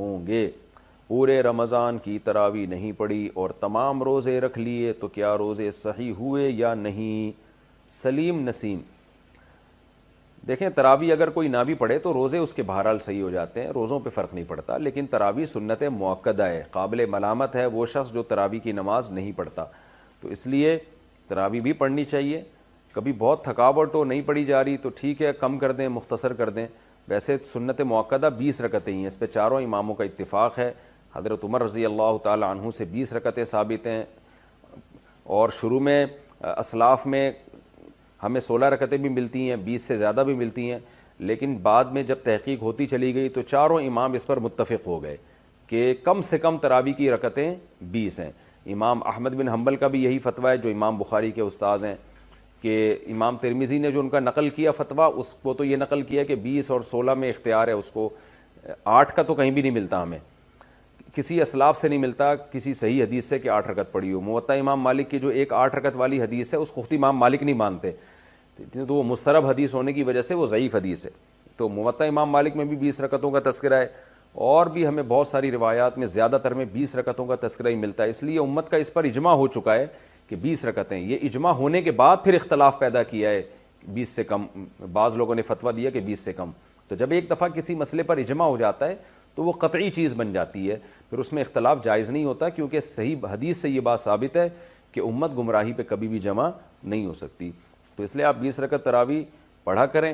ہوں گے۔ پورے رمضان کی تراویح نہیں پڑھی اور تمام روزے رکھ لیے تو کیا روزے صحیح ہوئے یا نہیں؟ سلیم نسیم، دیکھیں تراویح اگر کوئی نہ بھی پڑھے تو روزے اس کے بہرحال صحیح ہو جاتے ہیں، روزوں پہ فرق نہیں پڑتا، لیکن تراویح سنت مؤکدہ ہے، قابل ملامت ہے وہ شخص جو تراویح کی نماز نہیں پڑھتا، تو اس لیے تراویح بھی پڑھنی چاہیے۔ کبھی بہت تھکاوٹ ہو نہیں پڑھی جا رہی تو ٹھیک ہے، کم کر دیں، مختصر کر دیں۔ ویسے سنت مؤکدہ 20 رکعتیں ہیں، اس پہ چاروں اماموں کا اتفاق ہے۔ حضرت عمر رضی اللہ تعالی عنہ سے 20 رکعتیں ثابت ہیں، اور شروع میں اسلاف میں ہمیں 16 رکعتیں بھی ملتی ہیں، 20 سے زیادہ بھی ملتی ہیں، لیکن بعد میں جب تحقیق ہوتی چلی گئی تو چاروں امام اس پر متفق ہو گئے کہ کم سے کم تراویح کی رکعتیں 20 ہیں۔ امام احمد بن حنبل کا بھی یہی فتویٰ ہے جو امام بخاری کے استاذ ہیں، کہ امام ترمذی نے جو ان کا نقل کیا فتویٰ، اس کو تو یہ نقل کیا کہ 20 اور 16 میں اختیار ہے اس کو، 8 کا تو کہیں بھی نہیں ملتا، ہمیں کسی اسلاف سے نہیں ملتا کسی صحیح حدیث سے کہ 8 رکعت پڑھی ہو۔ موطا امام مالک کی جو ایک 8 رکعت والی حدیث ہے اس کو خود امام مالک نہیں مانتے، تو وہ مسترب حدیث ہونے کی وجہ سے وہ ضعیف حدیث ہے۔ تو موطا امام مالک میں بھی 20 رکعتوں کا تذکرہ ہے، اور بھی ہمیں بہت ساری روایات میں زیادہ تر میں 20 رکعتوں کا تذکرہ ہی ملتا ہے، اس لیے امت کا اس پر اجماع ہو چکا ہے کہ 20 رکعتیں۔ یہ اجماع ہونے کے بعد پھر اختلاف پیدا کیا ہے 20 سے کم، بعض لوگوں نے فتویٰ دیا کہ 20 سے کم۔ تو جب ایک دفعہ کسی مسئلے پر اجماع ہو جاتا ہے تو وہ قطعی چیز بن جاتی ہے، پھر اس میں اختلاف جائز نہیں ہوتا، کیونکہ صحیح حدیث سے یہ بات ثابت ہے کہ امت گمراہی پہ کبھی بھی جمع نہیں ہو سکتی۔ تو اس لیے آپ 20 رکعت تراویح پڑھا کریں،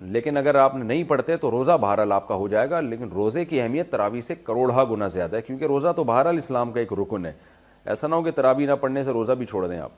لیکن اگر آپ نہیں پڑھتے تو روزہ بہرحال آپ کا ہو جائے گا، لیکن روزے کی اہمیت تراویح سے کروڑہ گنا زیادہ ہے، کیونکہ روزہ تو بہرحال اسلام کا ایک رکن ہے۔ ایسا نہ ہو کہ تراویح نہ پڑھنے سے روزہ بھی چھوڑ دیں آپ۔